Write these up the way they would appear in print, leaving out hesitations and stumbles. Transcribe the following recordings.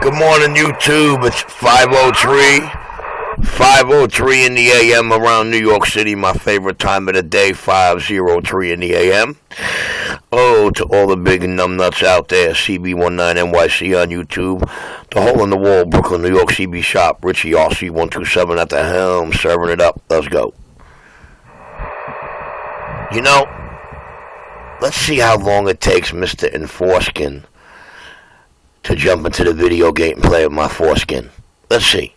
Good morning, YouTube. It's 5:03 in the AM around New York City. My favorite time of the day, 5:03 in the AM. Oh, to all the big numbnuts out there, Cb19nyc on YouTube. The Hole in the Wall, Brooklyn, New York, CB Shop. Richie RC127 at the helm, serving it up. Let's go. You know, let's see how long it takes Mr. Enforeskin to jump into the video game and play with my foreskin. Let's see.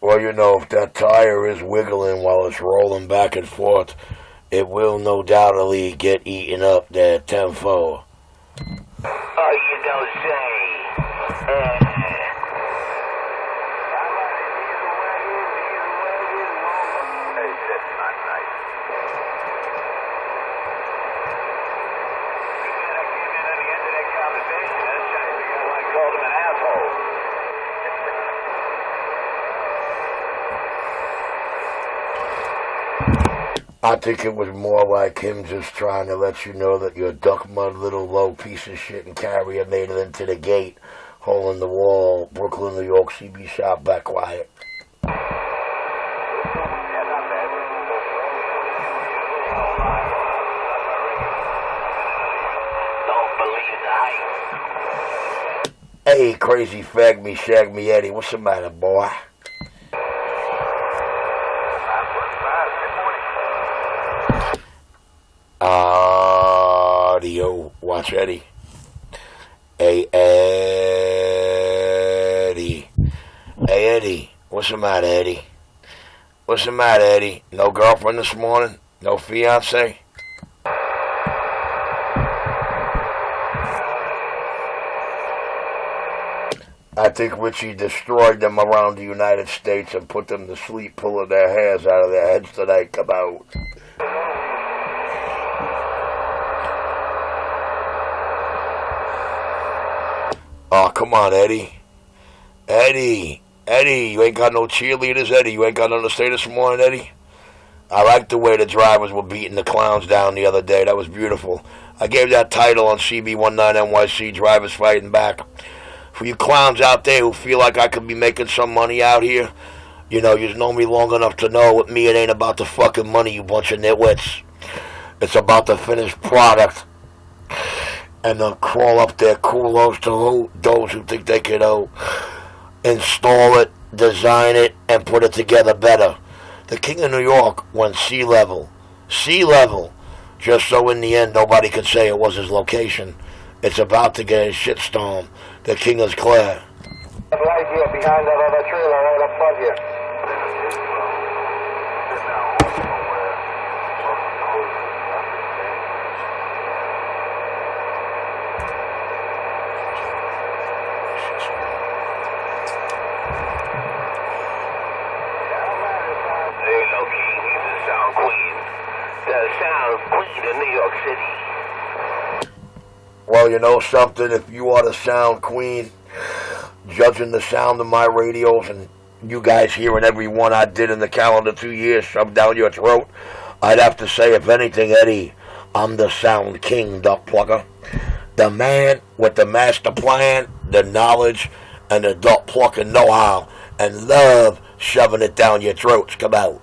Well, you know, if that tire is wiggling while it's rolling back and forth, it will no doubtly get eaten up there tenfold. Oh, you don't say. Hey, that's not nice. I came in at the end of that conversation. That's trying to figure out why I called him an asshole. I think it was more like him just trying to let you know that you're a duck mud little low piece of shit and carrier made it into the gate, hole in the wall, Brooklyn, New York, CB Shop, back quiet. Don't believe the hype. Hey, crazy fag me, shag me, Eddie, what's the matter, boy? Audio. Watch Eddie. Hey, Eddie. Hey, Eddie. What's the matter, Eddie? What's the matter, Eddie? No girlfriend this morning? No fiance? I think Richie destroyed them around the United States and put them to sleep, pulling their hairs out of their heads tonight. Come out. Oh, come on, Eddie. Eddie, you ain't got no cheerleaders, Eddie. You ain't got nothing to say this morning, Eddie. I like the way the drivers were beating the clowns down the other day. That was beautiful. I gave that title on Cb19nyc, Drivers Fighting Back. For you clowns out there who feel like I could be making some money out here, you know, you've known me long enough to know with me it ain't about the fucking money, you bunch of nitwits. It's about the finished product. And then crawl up their culos to those who think they can install it, design it, and put it together better. The King of New York went sea level, just so in the end nobody could say it was his location. It's about to get his shitstorm. The King is clear. Right here behind that other trailer right up front here. Well, you know something, if you are the sound queen, judging the sound of my radios and you guys hearing every one I did in the calendar 2 years shoved down your throat, I'd have to say, if anything, Eddie, I'm the sound king, duck plucker. The man with the master plan, the knowledge, and the duck plucking know-how, and love shoving it down your throats. Come out.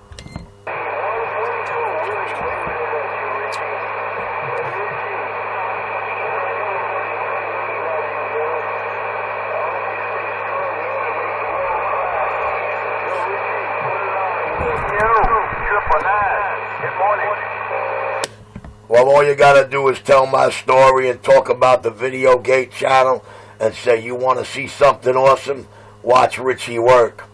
Well, all you gotta do is tell my story and talk about the Video Gate channel and say you want to see something awesome, watch Richie work.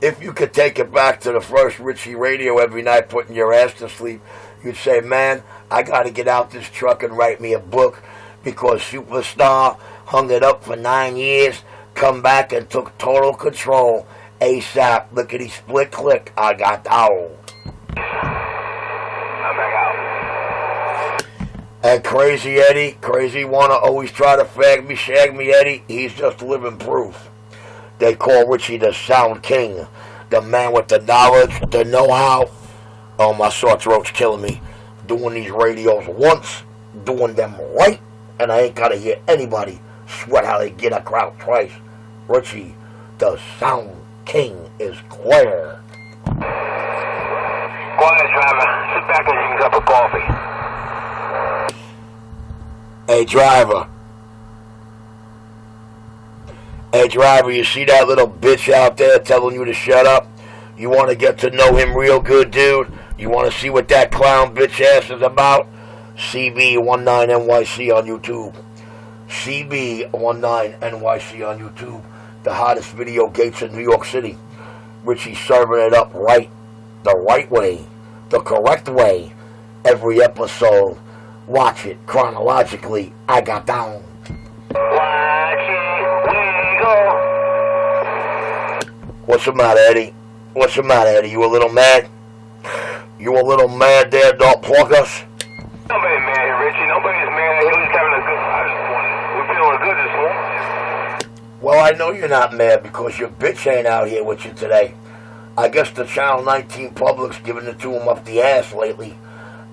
If you could take it back to the first Richie radio every night putting your ass to sleep, you'd say, man, I gotta get out this truck and write me a book because Superstar hung it up for 9 years, come back and took total control. ASAP, lickety split click, I got down. I'm back out. And Crazy Eddie, Crazy wanna always try to fag me, shag me Eddie, he's just living proof. They call Richie the Sound King, the man with the knowledge, the know-how. Oh, my sore throat's killing me. Doing these radios once, doing them right, and I ain't gotta hear anybody sweat how they get a crowd twice. Richie, the Sound King is clear. Quiet, driver. Sit back and drink a cup of coffee. Hey, driver. Hey, driver, you see that little bitch out there telling you to shut up? You want to get to know him real good, dude? You want to see what that clown bitch ass is about? Cb19nyc on YouTube. Cb19nyc on YouTube. The hottest video gates in New York City. Richie serving it up right, the right way, the correct way. Every episode. Watch it chronologically. I got down. Watch it wiggle. What's the matter, Eddie? What's the matter, Eddie? You a little mad? You a little mad there, don't plug us? Nobody mad here, Richie. Nobody's mad. He was having a good. We're feeling good this morning. Well, I know you're not mad because your bitch ain't out here with you today. I guess the Channel 19 public's giving it to him up the ass lately.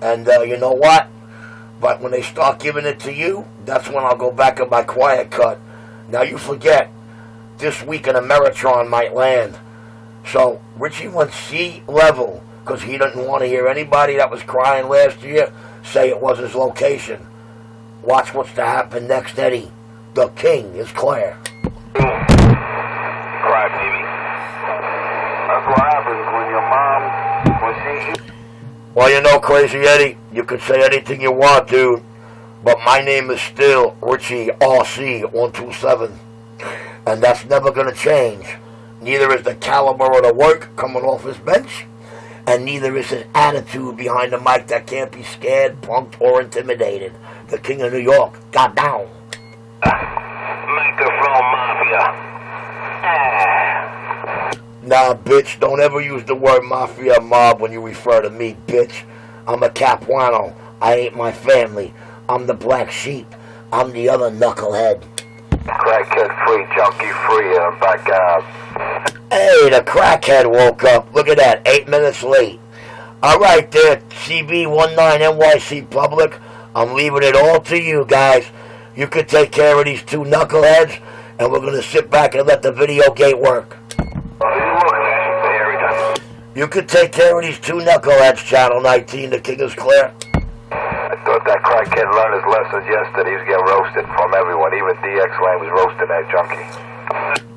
And you know what? But when they start giving it to you, that's when I'll go back on my quiet cut. Now you forget, this week an Ameritron might land. So Richie went sea level because he didn't want to hear anybody that was crying last year say it was his location. Watch what's to happen next, Eddie. The king is clear. Cry, baby. That's what happens when your mom, when she... Well, you know, Crazy Eddie, you can say anything you want, dude. But my name is still Richie RC127. And that's never going to change. Neither is the caliber of the work coming off his bench. And neither is his attitude behind the mic that can't be scared, punked, or intimidated. The king of New York got down. Microphone Mafia. Nah, bitch, don't ever use the word mafia mob when you refer to me, bitch. I'm a Capuano. I ain't my family. I'm the black sheep. I'm the other knucklehead. Crackhead free, junkie free, back out. Hey, the crackhead woke up. Look at that, 8 minutes late. All right there, Cb19nyc public. I'm leaving it all to you guys. You could take care of these two knuckleheads, and we're going to sit back and let the video gate work. You could take care of these two knuckleheads, Channel 19, the king is clear. I thought that crackhead learned his lessons yesterday. He was getting roasted from everyone. Even DX Lane was roasting that junkie.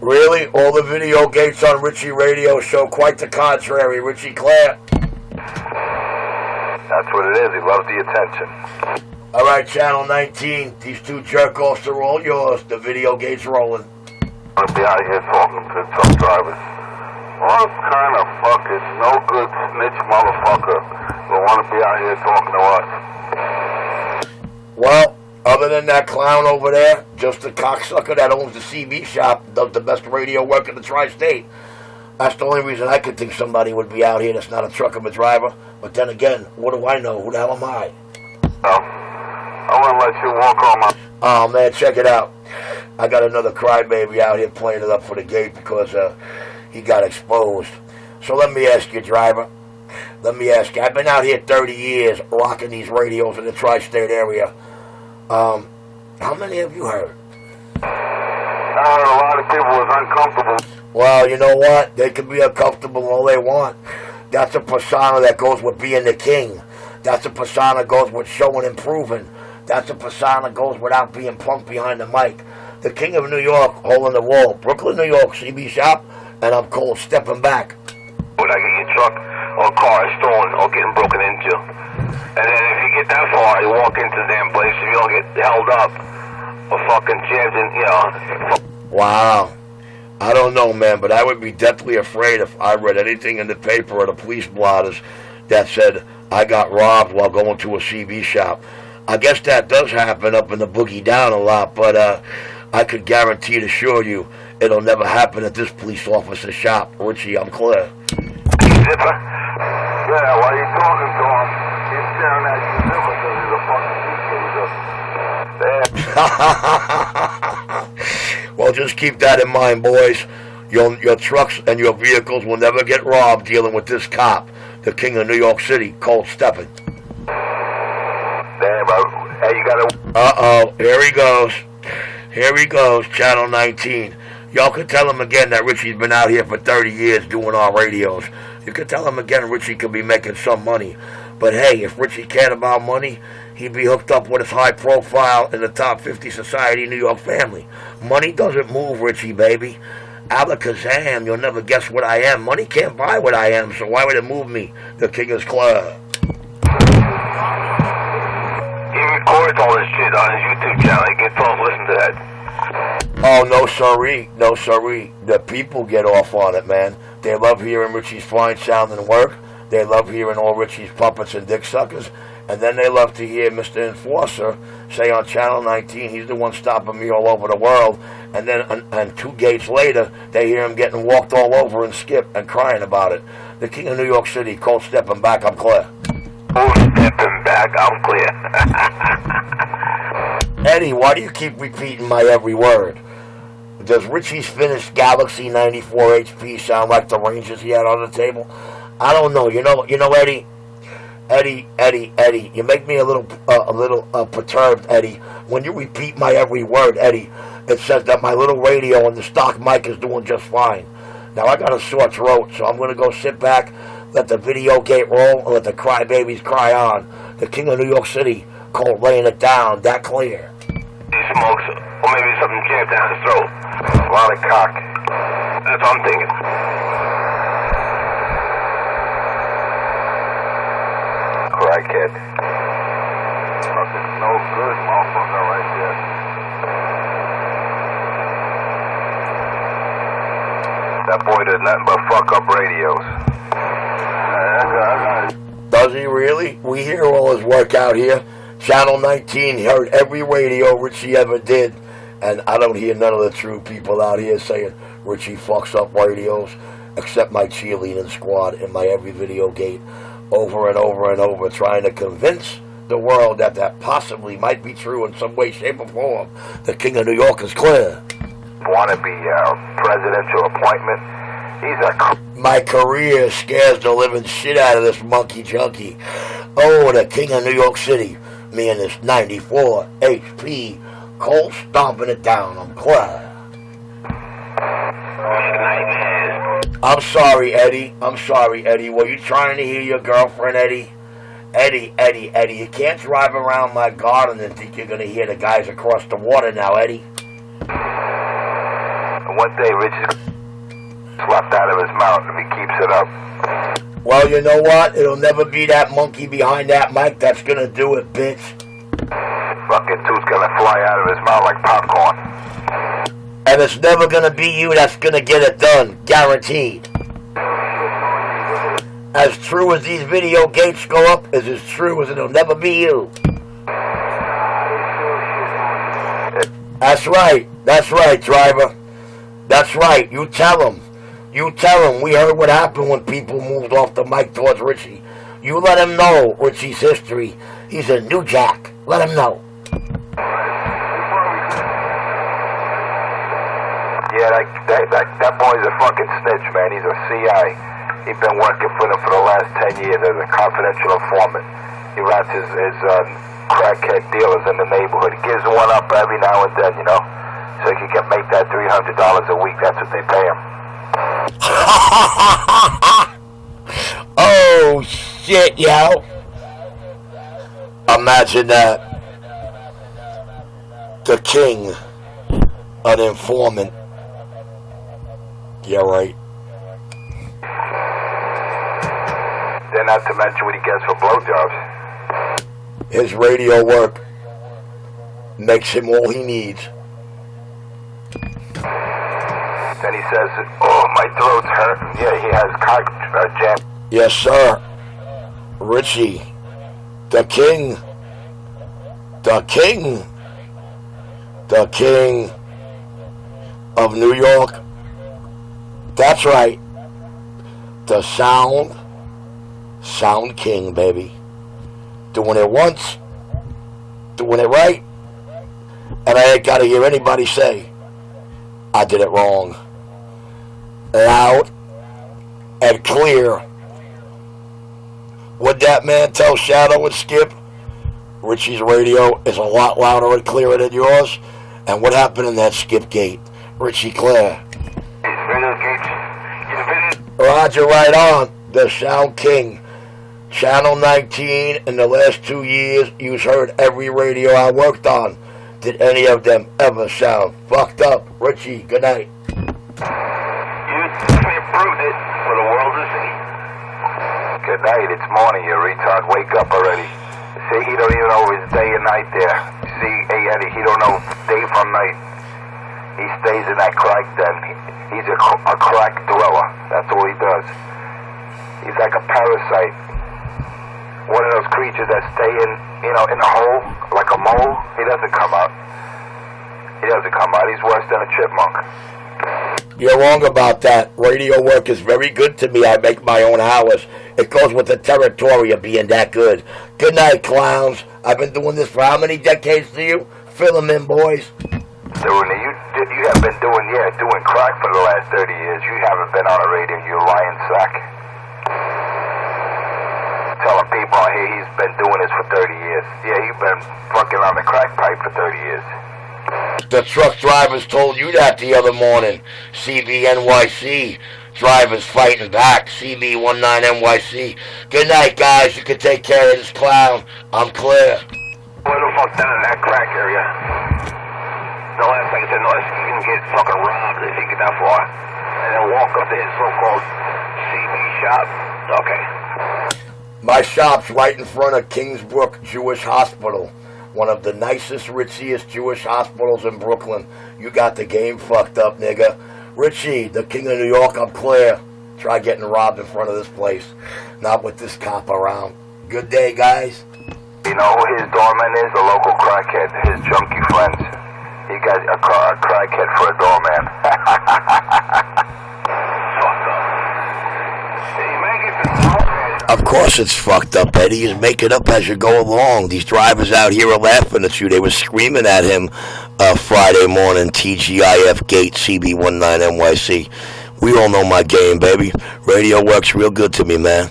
Really? All the video gates on Richie Radio show quite the contrary, Richie Clare. That's what it is. He loves the attention. All right, Channel 19, these two jerk-offs are all yours. The video gate's rolling. I'm going to be out here talking to truck drivers. What kind of fucking no good snitch motherfucker will want to be out here talking to us? Well, other than that clown over there, just the cocksucker that owns the CB shop, does the best radio work in the tri-state. That's the only reason I could think somebody would be out here that's not a trucker but driver. But then again, what do I know? Who the hell am I? No. I wouldn't let you walk on my... Oh, man, check it out. I got another crybaby out here playing it up for the gate because he got exposed. So let me ask you, driver. Let me ask you. I've been out here 30 years rocking these radios in the tri-state area. How many have you heard? I heard a lot of people was uncomfortable. Well, you know what? They can be uncomfortable all they want. That's a persona that goes with being the king. That's a persona that goes with showing and proving. That's a persona that goes without being punked behind the mic. The king of New York, hole in the wall. Brooklyn, New York, CB shop, and I'm cold stepping back. When I get your truck or car stolen or getting broken into. And then if you get that far, you walk into the damn place, if you don't get held up or fucking jammed in, you know. Wow. I don't know, man, but I would be deathly afraid if I read anything in the paper or the police blotters that said I got robbed while going to a CB shop. I guess that does happen up in the Boogie Down a lot, but I could guarantee to assure you it'll never happen at this police officer's shop. Richie, I'm clear. Zipper? Yeah, while you're talking to him, he's staring at you zipper because he's a fucking suitcaser. Well, just keep that in mind, boys. Your trucks and your vehicles will never get robbed dealing with this cop, the king of New York City, Cold Steppin'. Damn, hey, you gotta... Uh-oh, here he goes. Here he goes, Channel 19. Y'all could tell him again that Richie's been out here for 30 years doing our radios. You could tell him again Richie could be making some money. But hey, if Richie cared about money, he'd be hooked up with his high profile in the top 50 society New York family. Money doesn't move Richie, baby. Alakazam, you'll never guess what I am. Money can't buy what I am, so why would it move me? The King is Club. He records all this shit on his YouTube channel. You can tell him listen to that. Oh, no siree, no siree. The people get off on it, man. They love hearing Richie's fine sounding work. They love hearing all Richie's puppets and dick suckers. And then they love to hear Mr. Enforcer say on Channel 19, he's the one stopping me all over the world. And then, and 2 gates later, they hear him getting walked all over and skipped and crying about it. The king of New York City, Cold Steppin' back, I'm clear. Cold Steppin' back, I'm clear. Eddie, why do you keep repeating my every word? Does Richie's finished Galaxy 94 HP sound like the Rangers he had on the table? I don't know. You know, Eddie, you make me a little perturbed, Eddie. When you repeat my every word, Eddie, it says that my little radio and the stock mic is doing just fine. Now, I got a sore throat, so I'm going to go sit back, let the video gate roll, and let the crybabies cry on. The king of New York City, Cold laying it down, that clear. He smokes, or maybe something jammed down his throat. A lot of cock. That's what I'm thinking. Crackhead. Fucking no good motherfucker right there. That boy did nothing but fuck up radios. Does he really? We hear all his work out here. Channel 19 heard every radio Richie ever did, and I don't hear none of the true people out here saying Richie fucks up radios, except my cheerleading squad in my every video gate, over and over and over, trying to convince the world that that possibly might be true in some way, shape, or form. The king of New York is clear. Wannabe presidential appointment. He's a... My career scares the living shit out of this monkey junkie. Oh, the king of New York City. Me and this 94 HP, Cold stomping it down. I'm clear. I'm sorry, Eddie. Were you trying to hear your girlfriend, Eddie? Eddie, you can't drive around my garden and think you're going to hear the guys across the water now, Eddie. One day, Rich is slapped out of his mouth if he keeps it up. Well, you know what? It'll never be that monkey behind that mic that's going to do it, bitch. Fucking tooth's going to fly out of his mouth like popcorn. And it's never going to be you that's going to get it done. Guaranteed. As true as these video gates go up is as true as it'll never be you. That's right, driver. That's right, you tell him. We heard what happened when people moved off the mic towards Richie. You let him know Richie's history. He's a new jack. Let him know. Yeah, that boy's a fucking snitch, man. He's a CI. He's been working for them for the last 10 years as a confidential informant. He rats his crackhead dealers in the neighborhood. He gives one up every now and then, you know, so he can make that $300 a week. That's what they pay him. Oh, shit, yo. Imagine that. The king, an informant. Yeah, right. Then not to mention what he gets for blowjobs. His radio work makes him all he needs. Then he says, "Oh, my throat's hurting." Yeah, he has cock jam. Yes, sir. Richie, the king, the king, the king of New York. That's right. The sound king, baby. Doing it once, doing it right, and I ain't got to hear anybody say I did it wrong. Loud and clear. Would that man tell Shadow and Skip? Richie's radio is a lot louder and clearer than yours. And what happened in that Skip gate? Richie Clare. Roger, right on. The Sound King. Channel 19, in the last 2 years, you've heard every radio I worked on. Did any of them ever sound fucked up? Richie, good night. You definitely proved it for the world to see. Good night, it's morning, you retard. Wake up already. See, he don't even know his day and night there. See, hey Eddie, he don't know day from night. He stays in that crack den. He's a crack dweller. That's all he does. He's like a parasite. One of those creatures that stay in a hole, like a mole. He doesn't come out. He doesn't come out. He's worse than a chipmunk. You're wrong about that. Radio work is very good to me. I make my own hours. It goes with the territory of being that good. Good night, clowns. I've been doing this for how many decades to you? Fill them in, boys. You have been doing crack for the last 30 years. You haven't been on the radio, you lying sack. Telling people out here he's been doing this for 30 years. Yeah, you've been fucking on the crack pipe for 30 years. The truck drivers told you that the other morning. Cb19nyc. Drivers fighting back. Cb19nyc. Good night, guys. You can take care of this clown. I'm clear. Where the fuck down in that crack area? The last thing I said, unless you can get fucking robbed if you get that far. And then walk up to his so-called CB shop. Okay. My shop's right in front of Kingsbrook Jewish Hospital. One of the nicest, richiest Jewish hospitals in Brooklyn. You got the game fucked up, nigga. Richie, the king of New York, I'm clear. Try getting robbed in front of this place. Not with this cop around. Good day, guys. You know who his doorman is? A local crackhead. His junkie friends. He got a crackhead for a doorman. Fuck up. You make it Of course it's fucked up, Eddie. You make it up as you go along. These drivers out here are laughing at you. They were screaming at him Friday morning, TGIF Gate, CB19NYC. We all know my game, baby. Radio works real good to me, man.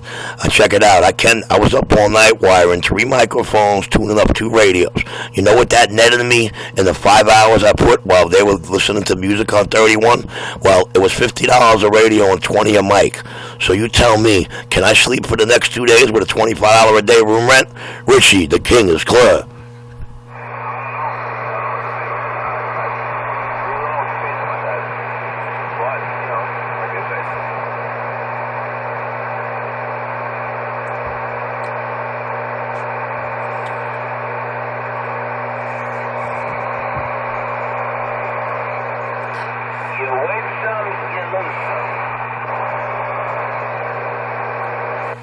Check it out. I was up all night wiring 3 microphones, tuning up 2 radios. You know what that netted me in the 5 hours I put while they were listening to music on 31? Well, it was $50 a radio and $20 a mic. So you tell me, can I sleep for the next 2 days with a $25 a day room rent? Richie, the king is clear.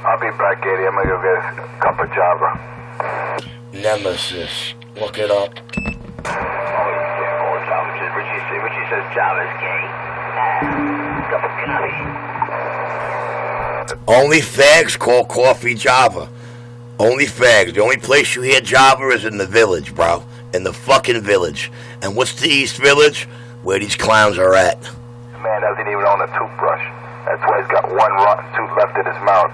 I'll be back, Eddie. I'm gonna go get a cup of Java. Nemesis. Look it up. Oh, you can't call it Java. Richie says Java's gay. Cup of coffee. Only fags call coffee Java. Only fags. The only place you hear Java is in the village, bro. In the fucking village. And what's the East Village? Where these clowns are at. The man doesn't even own a toothbrush. That's why he's got one rotten tooth left in his mouth.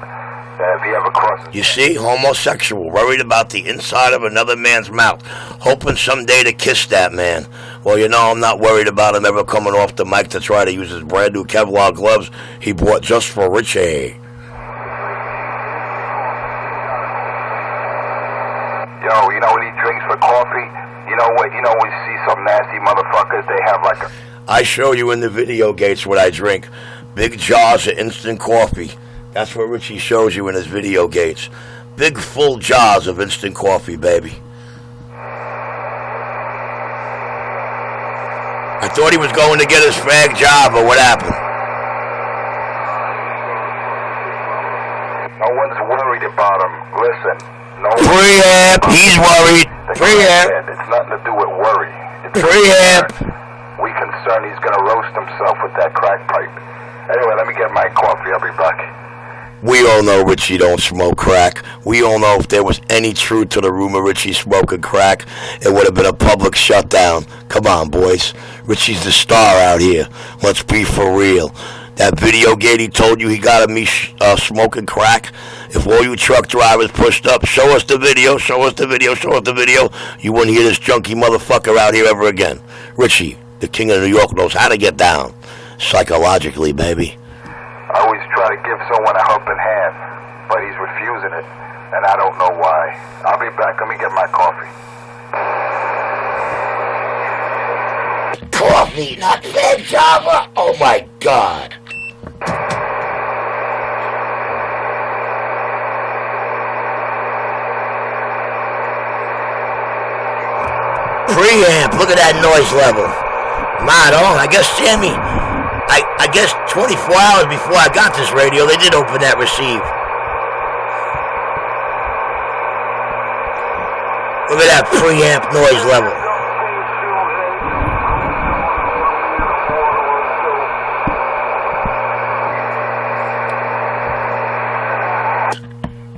If he ever crosses... You see? Homosexual. Worried about the inside of another man's mouth. Hoping someday to kiss that man. Well, you know, I'm not worried about him ever coming off the mic to try to use his brand new Kevlar gloves he bought just for Richie. Yo, you know what he drinks for coffee? You know we see some nasty motherfuckers, they have like a... I show you in the video gates what I drink. Big jars of instant coffee. That's what Richie shows you in his video gates. big full jars of instant coffee, baby. I thought he was going to get his fag job, or what happened? No one's worried about him. Listen, no one's Preamp, he's worried. Preamp. It's nothing to do with worry. It's Preamp. we concerned he's gonna roast himself with that crack pipe. Anyway, let me get my coffee. I'll be back. We all know Richie don't smoke crack. We all know if there was any truth to the rumor Richie smoking crack, it would have been a public shutdown. Come on, boys. Richie's the star out here. Let's be for real. That video gate he told you he got of me smoking crack, if all you truck drivers pushed up, show us the video, show us the video, show us the video, you wouldn't hear this junkie motherfucker out here ever again. Richie, the king of New York, knows how to get down. Psychologically, baby. I always try to give someone a helping hand, but he's refusing it, and I don't know why. I'll be back. Let me get my coffee. Coffee, not fed Java? Oh my God. Preamp, look at that noise level. Right on. I guess, Sammy, I guess 24 hours before I got this radio, they did open that receive. Look at that preamp noise level.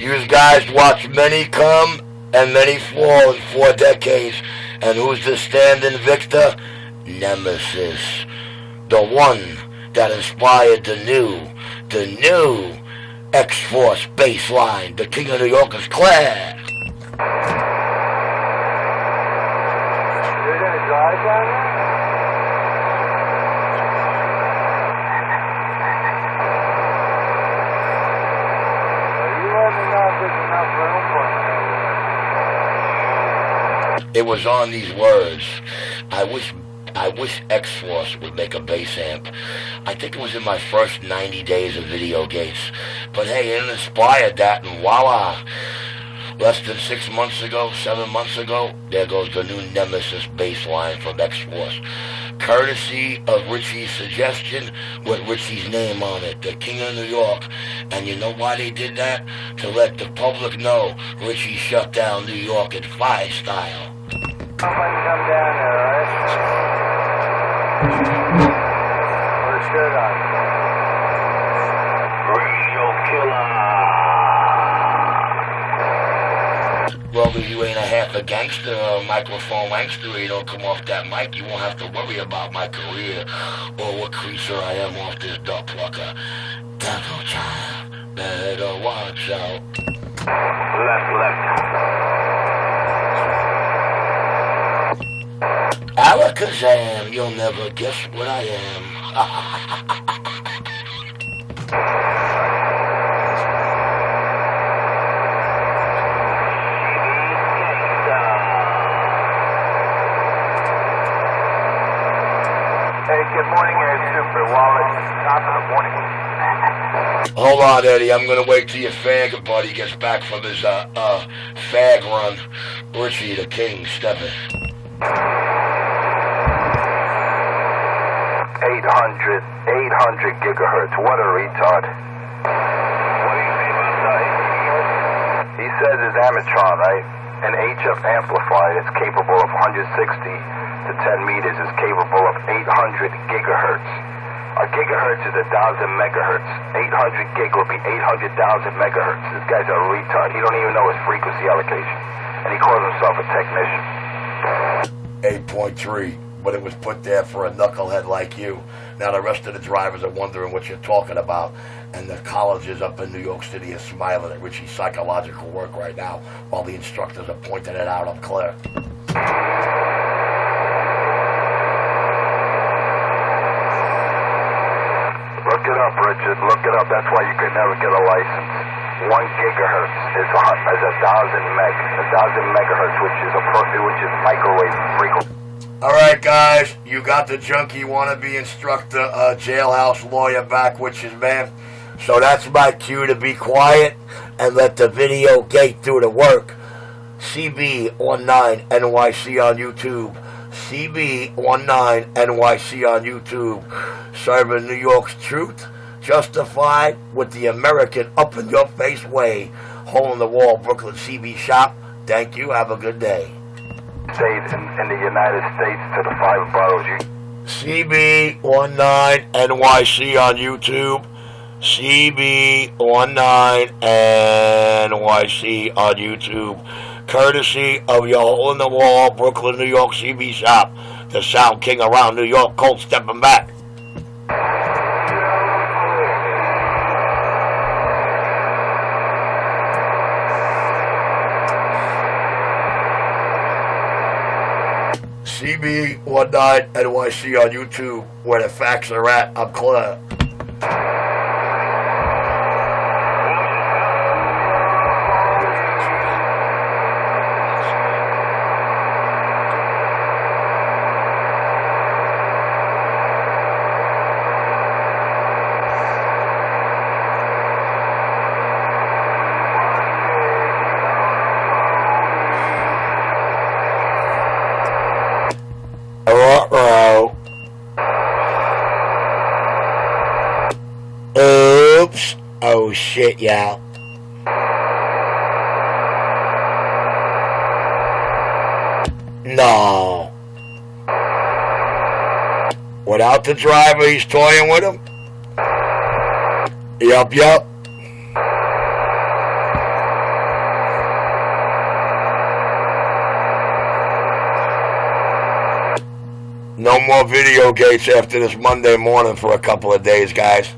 You guys watch many come and many fall in 4 decades. And who's the standing victor? Nemesis. The one that inspired the new X-Force baseline. The king of New York is clear. You're gonna drive down there? You let me know if there's enough room for me. It was on these words. I wish X-Force would make a bass amp. I think it was in my first 90 days of video gates. But hey, it inspired that, and voila. Less than 6 months ago, 7 months ago, there goes the new Nemesis bass line from X-Force. Courtesy of Richie's suggestion with Richie's name on it, the King of New York. And you know why they did that? To let the public know Richie shut down New York in fire style. Somebody come down there, alright? Put a shirt on. Radio killer. Well, you ain't a half a gangster or a microphone wankster, you don't come off that mic, you won't have to worry about my career or what creature I am off this duck plucker. Devil child, better watch out. Left. Alakazam, you'll never guess what I am. Hey, good morning, Super Wallet. Top of the morning. Hold on, Eddie, I'm gonna wait till your fag buddy gets back from his fag run. Richie the King stepping. 800 gigahertz. What a retard. What do you say about that? He says his Amatron, right? An HF amplifier that's capable of 160 to 10 meters is capable of 800 gigahertz. A gigahertz is 1,000 megahertz. 800 gig would be 800,000 megahertz. This guy's a retard. He don't even know his frequency allocation. And he calls himself a technician. 8.3, but it was put there for a knucklehead like you. Now the rest of the drivers are wondering what you're talking about, and the colleges up in New York City are smiling at Richie's psychological work right now, while the instructors are pointing it out up clear. Look it up, Richard. Look it up. That's why you could never get a license. 1 gigahertz is 1,000 meg, 1,000 megahertz, which is microwave frequency. All right, guys, you got the junkie wannabe instructor, jailhouse lawyer back, which is, man, So that's my cue to be quiet and let the video gate do the work. Cb19nyc on YouTube. Cb19nyc on YouTube. Serving New York's truth, justified with the American up-in-your-face way. Hole in the wall, Brooklyn CB shop. Thank you. Have a good day. States in the United States to the 5 boroughs. Cb19nyc on YouTube. Cb19nyc on YouTube. Courtesy of your hole in the wall, Brooklyn, New York CB shop. The Sound King around New York. Colt stepping back. Cb19nyc on YouTube, where the facts are at. I'm clear. Oops. Oh shit, y'all. No. Without the driver, he's toying with him? Yup. No more video gates after this Monday morning for a couple of days, guys.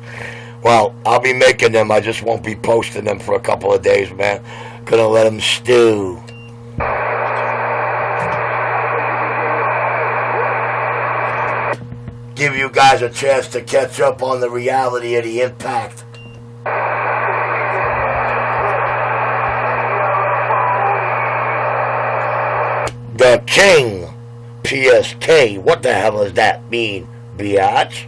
Well, I'll be making them. I just won't be posting them for a couple of days, man. Gonna let them stew. Give you guys a chance to catch up on the reality of the impact. The King. PSK. What the hell does that mean, biatch?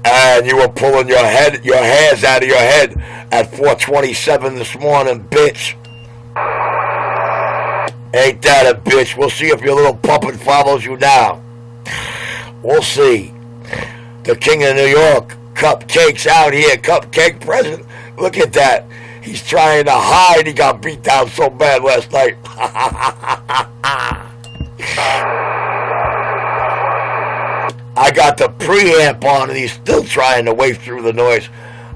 And you were pulling your hairs out of your head at 4:27 this morning, bitch. Ain't that a bitch? We'll see if your little puppet follows you now. We'll see. The King of New York, Cupcake's out here. Cupcake present. Look at that. He's trying to hide. He got beat down so bad last night. I got the preamp on and he's still trying to wave through the noise.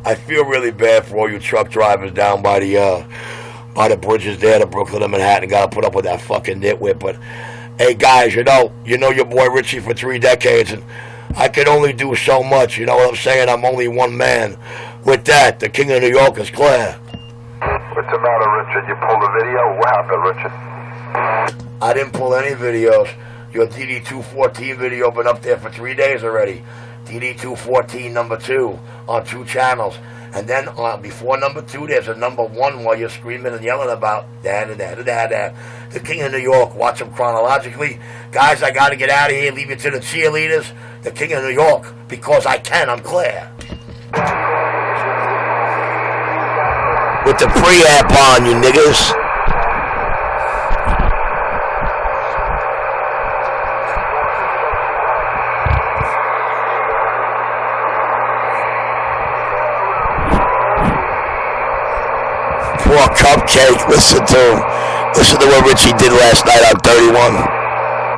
I feel really bad for all you truck drivers down by the bridges there to Brooklyn and Manhattan. Got to put up with that fucking nitwit. But hey guys, you know your boy Richie for 3 decades, and I can only do so much. You know what I'm saying? I'm only one man. With that, the King of New York is clear. What's the matter, Richard? You pulled a video? What happened, Richard? I didn't pull any videos. Your DD214 video been up there for 3 days already. DD214 number 2 on 2 channels. And then before number 2, there's a number 1 while you're screaming and yelling about da-da-da-da-da-da. The King of New York. Watch them chronologically. Guys, I got to get out of here. Leave it to the cheerleaders. The King of New York. Because I can. I'm clear. With the preamp on, you niggas. Poor Cupcake. Listen to what Richie did last night on 31.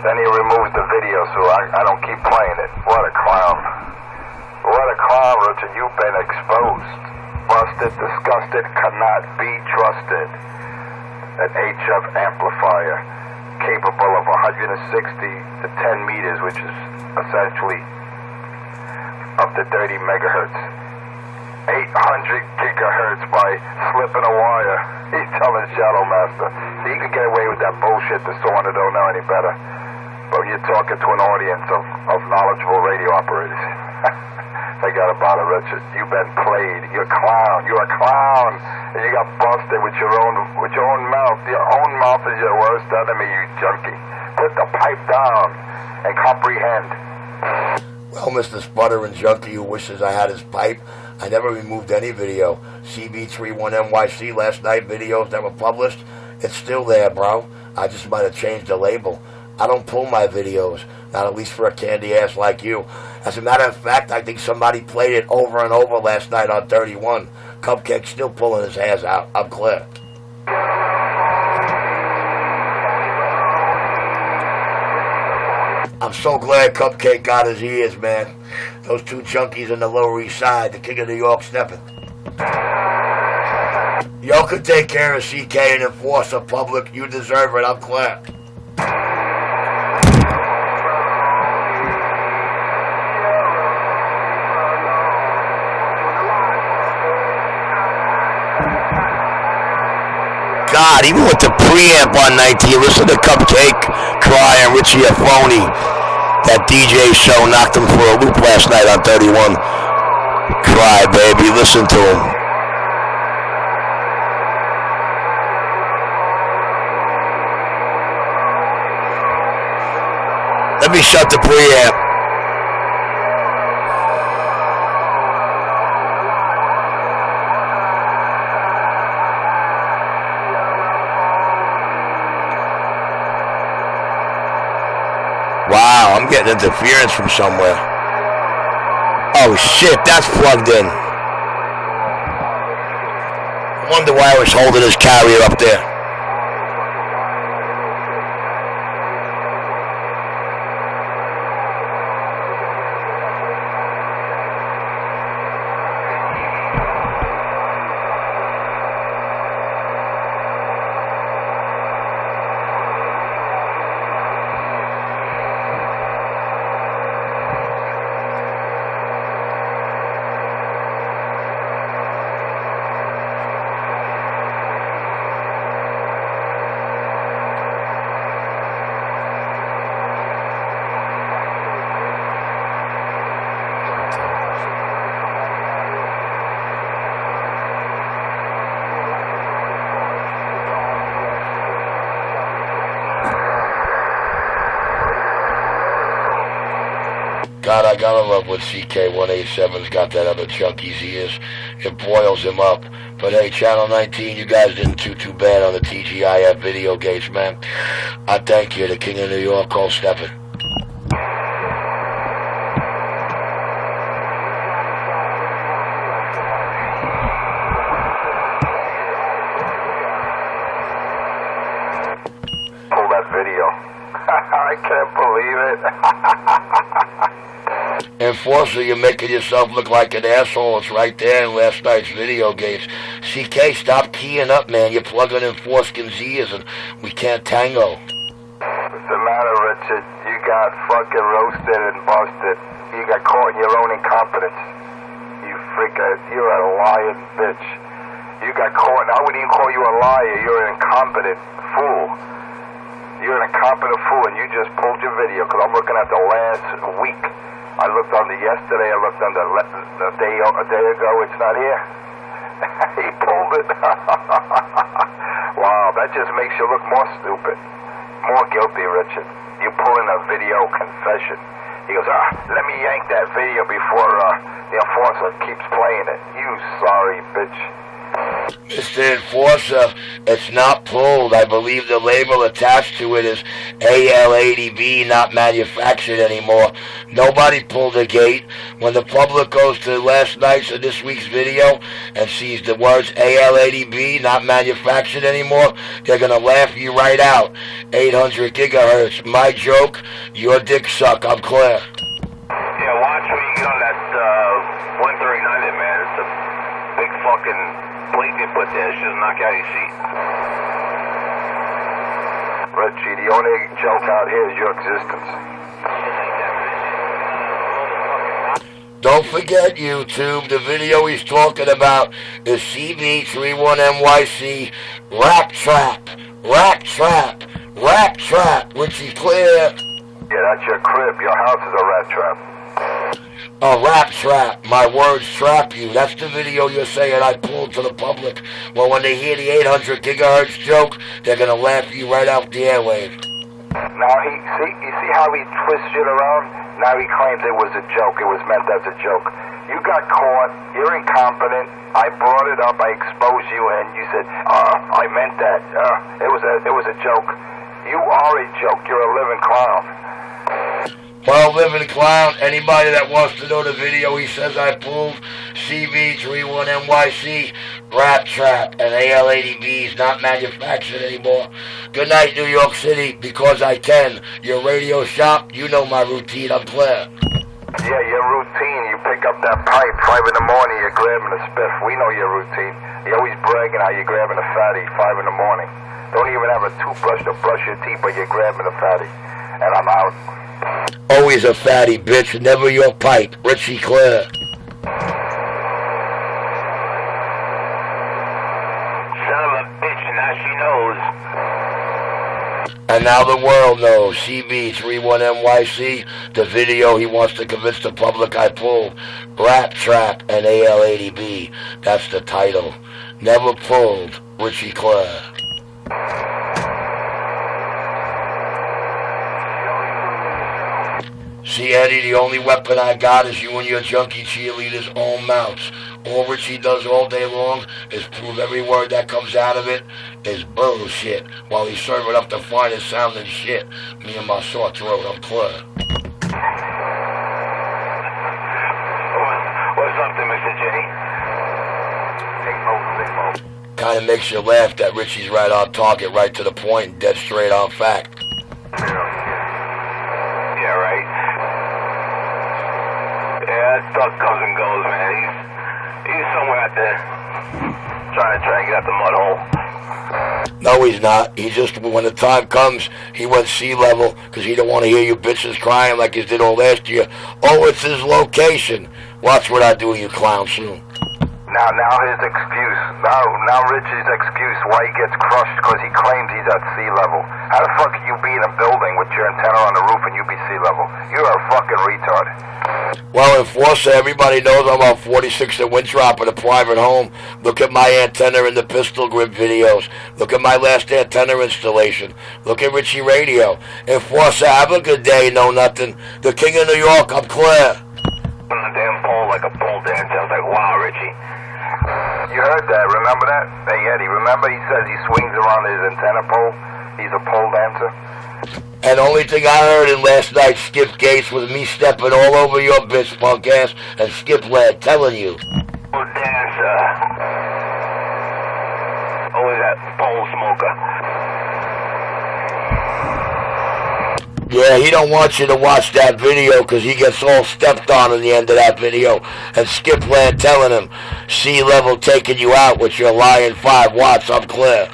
Then he removes the video, so I don't keep playing it. What a clown. What a clown, Richard. You've been exposed. Busted, disgusted, cannot be trusted. An HF amplifier capable of 160 to 10 meters, which is essentially up to 30 megahertz. 800 gigahertz by slipping a wire. He's telling Shadow Master he could get away with that bullshit. The Sorna don't know any better. But you're talking to an audience of knowledgeable radio operators. Forget about it, Richard. You've been played. You're a clown. You're a clown. And you got busted with your own mouth. Your own mouth is your worst enemy, you junkie. Put the pipe down and comprehend. Well, Mr. Sputtering Junkie who wishes I had his pipe, I never removed any video. Cb19nyc last night videos that were published, it's still there, bro. I just might have changed the label. I don't pull my videos, not at least for a candy ass like you. As a matter of fact, I think somebody played it over and over last night on 31. Cupcake's still pulling his hairs out. I'm clear. I'm so glad Cupcake got his ears, man. Those two junkies on the Lower East Side, the King of New York stepping. Y'all could take care of CK and Enforcer public. You deserve it. I'm clear. God, even with the preamp on 19, listen to Cupcake crying, Richie Afoni. That DJ show knocked him for a loop last night on 31. Cry, baby, listen to him. Let me shut the preamp. Wow, I'm getting interference from somewhere. Oh shit, that's plugged in. I wonder why I was holding his carrier up there. God, I gotta love when CK187's got that other chunkie's ears. It boils him up. But hey, Channel 19, you guys didn't do too bad on the TGIF video gates, man. I thank you, the King of New York, Cole Steppen. Pull that video. I can't believe it. Enforcer, you're making yourself look like an asshole. It's right there in last night's video games. CK, stop keying up, man. You're plugging in Forskin's ears and we can't tango. What's the matter, Richard? You got fucking roasted and busted. You got caught in your own incompetence. You you're a lying bitch. You got caught, and I wouldn't even call you a liar. You're an incompetent fool. You're an incompetent fool, and you just pulled your video, because I'm looking at the last week. I looked on the yesterday, I looked on a day ago, it's not here. He pulled it. Wow, that just makes you look more stupid. More guilty, Richard. You pulling a video confession. He goes, let me yank that video before the enforcer keeps playing it. You sorry bitch. Mr. Enforcer, it's not pulled. I believe the label attached to it is AL80B, not manufactured anymore. Nobody pulled the gate. When the public goes to last night's or this week's video and sees the words AL80B, not manufactured anymore, they're going to laugh you right out. 800 gigahertz. My joke, your dick suck. I'm clear. Yeah, watch when you get on that 139 there, man. It's a big fucking plate they put there. It's just knock out your seat. Richie, the only joke out here is your existence. Don't forget, YouTube, the video he's talking about is Cb19nyc Rat Trap, Rat Trap, Rat Trap, which is clear. Yeah, that's your crib. Your house is a rat trap. A rap trap. My words trap you. That's the video you're saying I pulled to the public. Well, when they hear the 800 gigahertz joke, they're going to laugh you right off the airwaves. Now, you see how he twists it around? Now he claims it was a joke. It was meant as a joke. You got caught. You're incompetent. I brought it up. I exposed you, and you said, I meant that. It was a joke. You are a joke. You're a living clown. Well, living clown, anybody that wants to know the video he says I pulled, Cb19nyc, Rap Trap, and AL80B is not manufactured anymore. Good night, New York City, because I can. Your radio shop, you know my routine, I'm clear. Yeah, your routine, you pick up that pipe 5 in the morning, you're grabbing a spiff. We know your routine. You're always bragging how you're grabbing a fatty 5 in the morning. Don't even have a toothbrush to brush your teeth, but you're grabbing a fatty. And I'm out. Always a fatty, bitch. Never your pipe. Richie Claire. Son of a bitch, and now she knows. And now the world knows. Cb19nyc, the video he wants to convince the public I pulled. Rap Trap and AL80B. That's the title. Never pulled. Richie Claire. See, Eddie, the only weapon I got is you and your junkie cheerleaders' own mouths. All Richie does all day long is prove every word that comes out of it is bullshit while he's serving up the finest sounding shit. Me and my sore throat, I'm clear. What's up there, Mr. J? Kind of makes you laugh that Richie's right on target, right to the point, and dead straight on fact. Yeah, right. Yeah, that stuff comes and goes, man. He's somewhere out there trying to get out the mud hole. No, he's not. He just, when the time comes, he went sea level because he don't want to hear you bitches crying like you did all last year. Oh, it's his location. Watch what I do to you clown soon. Now his excuse. Now Richie's excuse why he gets crushed because he claims he's at sea level. How the fuck can you be in a building with your antenna on the roof and you be sea level? You're a fucking retard. Well, Enforcer, everybody knows I'm on 46 at Winthrop in a private home. Look at my antenna in the pistol grip videos. Look at my last antenna installation. Look at Richie Radio. Enforcer, have a good day, know nothing. The King of New York, I'm clear. On the damn pole like a pole dancer. I was like, wow, Richie. You heard that, remember that? Hey, Eddie, remember he says he swings around his antenna pole? He's a pole dancer? And the only thing I heard in last night's Skip Gates was me stepping all over your bitch, punk ass, and Skip Lad telling you. Pole dancer. Always that pole smoker. Yeah, he don't want you to watch that video because he gets all stepped on in the end of that video. And Skip Land telling him, sea level taking you out with your lying 5 watts, I'm clear.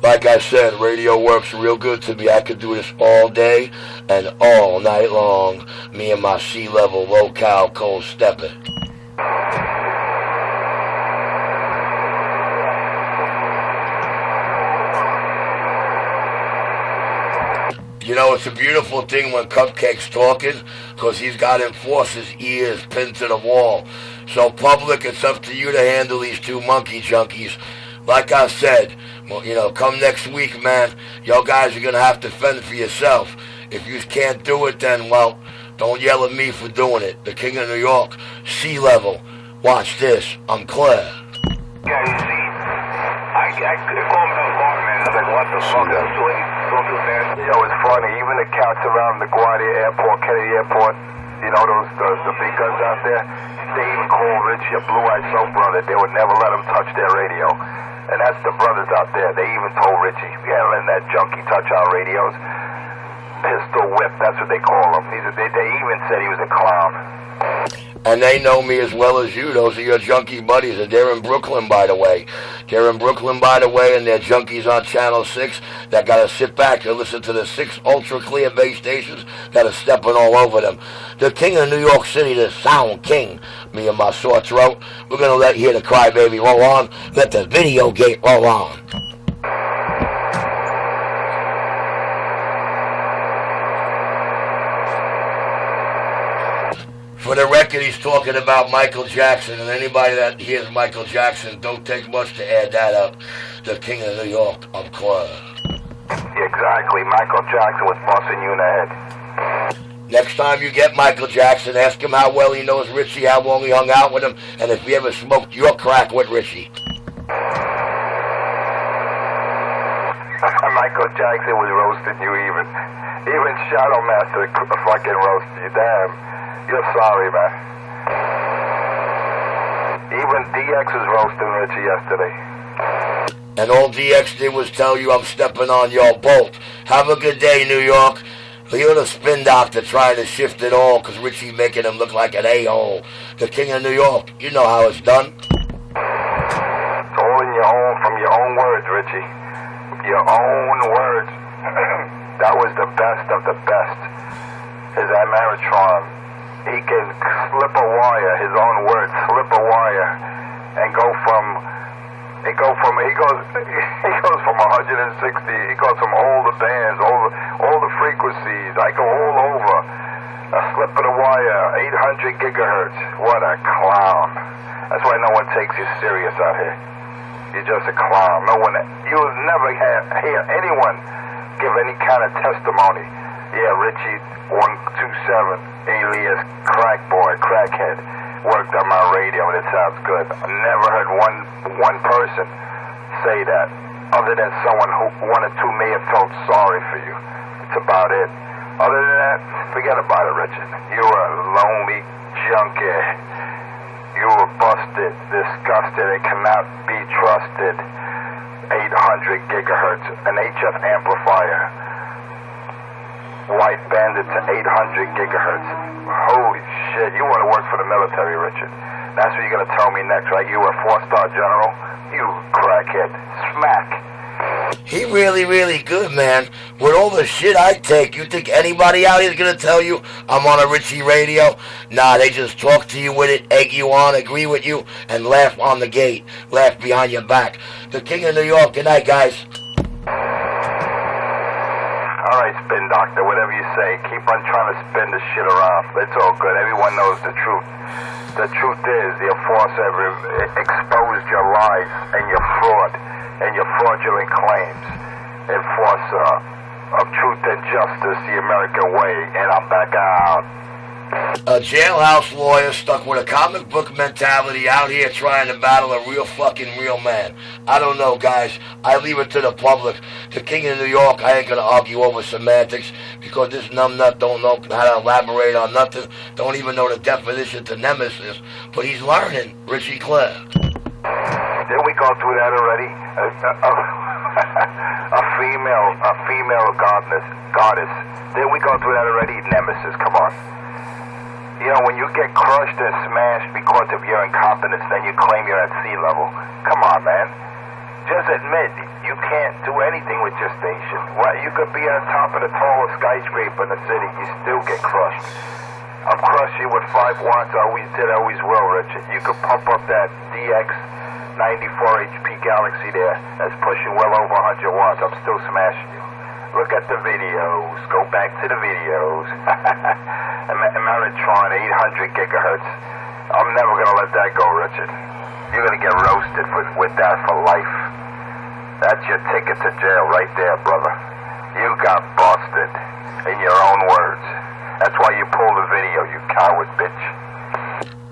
Like I said, radio works real good to me. I could do this all day and all night long. Me and my sea level low-cal cold stepping. You know, it's a beautiful thing when Cupcake's talking because he's got Enforcer's ears pinned to the wall. So, public, it's up to you to handle these 2 monkey junkies. Like I said, well, you know, come next week, man, y'all guys are going to have to fend for yourself. If you can't do it, then, well, don't yell at me for doing it. The King of New York, sea level. Watch this. I'm clear. Yeah, you see, I called me alarm, man. I was like, what the fuck? I'm going too fast. Yo, it's funny. Even the cats around LaGuardia Airport, Kennedy Airport, you know, the big guns out there, they even call Richie a blue-eyed soap brother. They would never let him touch their radio. And that's the brothers out there. They even told Richie, we can't let that junkie touch our radios. Pistol whip, that's what they call him. They even said he was a clown. And they know me as well as you. Those are your junkie buddies, and they're in Brooklyn, by the way. They're in Brooklyn, by the way, and they're junkies on Channel 6 that got to sit back and listen to the 6 ultra-clear base stations that are stepping all over them. The king of New York City, the sound king, me and my sore throat. We're going to hear the crybaby roll on. Let the video gate roll on. For the record, he's talking about Michael Jackson, and anybody that hears Michael Jackson, don't take much to add that up. The king of New York, of course. Exactly. Michael Jackson was busting you in the head. Next time you get Michael Jackson, ask him how well he knows Richie, how long he hung out with him, and if he ever smoked your crack with Richie. Michael Jackson was roasting you even. Even Shadow Master fucking roasted you. Damn. You're sorry, man. Even DX was roasting Richie yesterday. And all DX did was tell you I'm stepping on your bolt. Have a good day, New York. You're the spin doctor trying to shift it all because Richie making him look like an a-hole. The king of New York. You know how it's done. It's all in your own, from your own words, Richie. Your own words. That was the best of the best. His Ameritron. He can slip a wire, his own words, slip a wire, and go from 160, he goes from all the bands, all the frequencies. I go all over. A slip of the wire, 800 gigahertz. What a clown. That's why no one takes you serious out here. You're just a clown. You'll never hear anyone give any kind of testimony. Yeah, Richie 127, alias Crack Boy, Crackhead, worked on my radio and it sounds good. I never heard one person say that, other than one or two may have felt sorry for you. It's about it. Other than that, forget about it, Richard. You were a lonely junkie. You were busted, disgusted, and cannot be trusted. 800 gigahertz, an HF amplifier. White banded to 800 gigahertz. Holy shit, you want to work for the military, Richard. That's what you're going to tell me next, right? You were a 4-star general? You crackhead. Smack. He really good, man. With all the shit I take, you think anybody out here is going to tell you I'm on a Richie radio? Nah, they just talk to you with it, egg you on, agree with you, and laugh on the gate. Laugh behind your back. The king of New York. Good night, guys. All right, spin doctor, whatever you say. Keep on trying to spin this shit around. It's all good. Everyone knows the truth. The truth is the enforcer exposed your lies and your fraud and your fraudulent claims. Enforcer of truth and justice, the American way, and I'm back out. A jailhouse lawyer stuck with a comic book mentality out here trying to battle a real man. I don't know, guys. I leave it to the public. The king of New York, I ain't going to argue over semantics because this numbnut don't know how to elaborate on nothing. Don't even know the definition to nemesis. But he's learning, Richie Clare. Didn't we go through that already? A female goddess. Didn't we go through that already? Nemesis, come on. You know, when you get crushed and smashed because of your incompetence, then you claim you're at sea level. Come on, man. Just admit you can't do anything with your station. What? You could be on top of the tallest skyscraper in the city. You still get crushed. I'll crush you with 5 watts. Always did, always will, Richard. You could pump up that DX 94 HP Galaxy there. That's pushing well over 100 watts. I'm still smashing you. Look at the videos. Go back to the videos. Ameritron, 800 gigahertz. I'm never going to let that go, Richard. You're going to get roasted with that for life. That's your ticket to jail right there, brother. You got busted, in your own words. That's why you pulled the video, you coward bitch.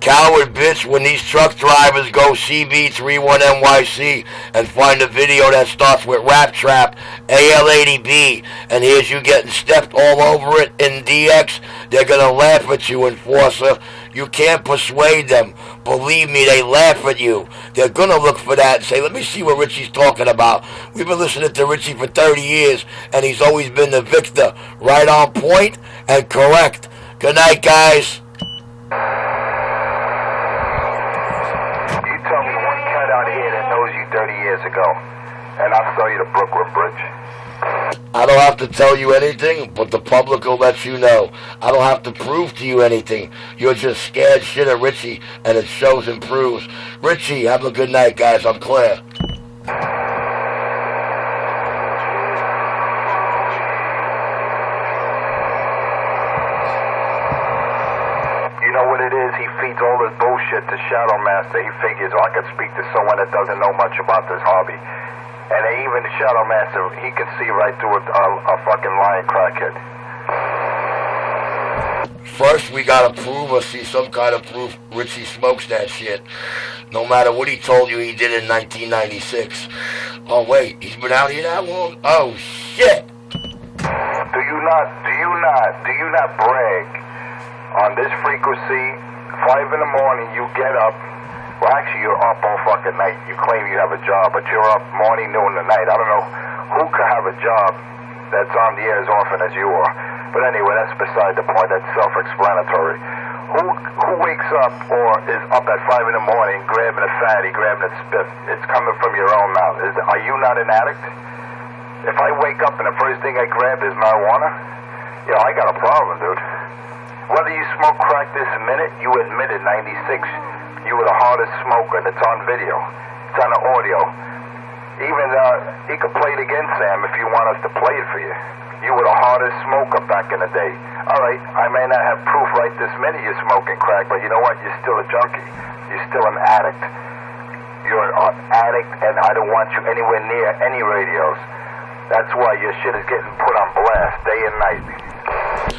Coward bitch, when these truck drivers go Cb19nyc and find a video that starts with Rap Trap, AL80B, and here's you getting stepped all over it in DX, they're gonna laugh at you, enforcer. You can't persuade them. Believe me, they laugh at you. They're gonna look for that and say, let me see what Richie's talking about. We've been listening to Richie for 30 years, and he's always been the victor. Right on point and correct. Good night, guys. the Brooklyn Bridge. I don't have to tell you anything, but the public will let you know. I don't have to prove to you anything. You're just scared shit of Richie, and it shows and proves. Richie, have a good night, guys. I'm Claire. You know what it is? He feeds all this bullshit to Shadow Master. He figures, I could speak to someone that doesn't know much about this hobby. And even the Shadow Master, he can see right through a fucking lying crackhead. First, we gotta prove or see some kind of proof Richie smokes that shit. No matter what he told you he did in 1996. Oh, wait, he's been out here that long? Oh, shit! Do you not brag on this frequency? 5 in the morning, you get up. Well, actually, you're up all fucking night. You claim you have a job, but you're up morning, noon, and night. I don't know who could have a job that's on the air as often as you are. But anyway, that's beside the point. That's self-explanatory. Who wakes up or is up at 5 in the morning, grabbing a fatty, grabbing a spit? It's coming from your own mouth. Are you not an addict? If I wake up and the first thing I grab is marijuana, I got a problem, dude. Whether you smoke crack this minute, you admitted 96. You were the hardest smoker, and it's on video. It's on the audio. Even, he could play it again, Sam, if you want us to play it for you. You were the hardest smoker back in the day. All right, I may not have proof right this minute you're smoking crack, but you know what? You're still a junkie. You're still an addict. You're an addict, and I don't want you anywhere near any radios. That's why your shit is getting put on blast day and night.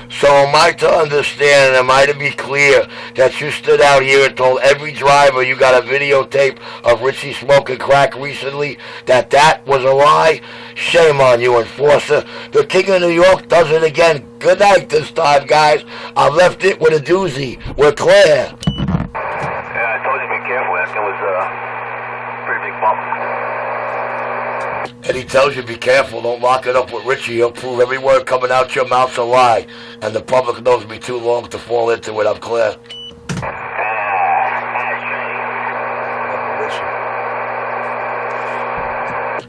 So am I to understand, am I to be clear, that you stood out here and told every driver you got a videotape of Richie smoking crack recently, that was a lie? Shame on you, enforcer. The King of New York does it again. Good night this time, guys. I left it with a doozy. We're Claire. Yeah, I told you to be careful. That thing was a pretty big bump. And he tells you, be careful, don't lock it up with Richie. He'll prove every word coming out your mouth's a lie. And the public knows me too long to fall into it. I'm Claire.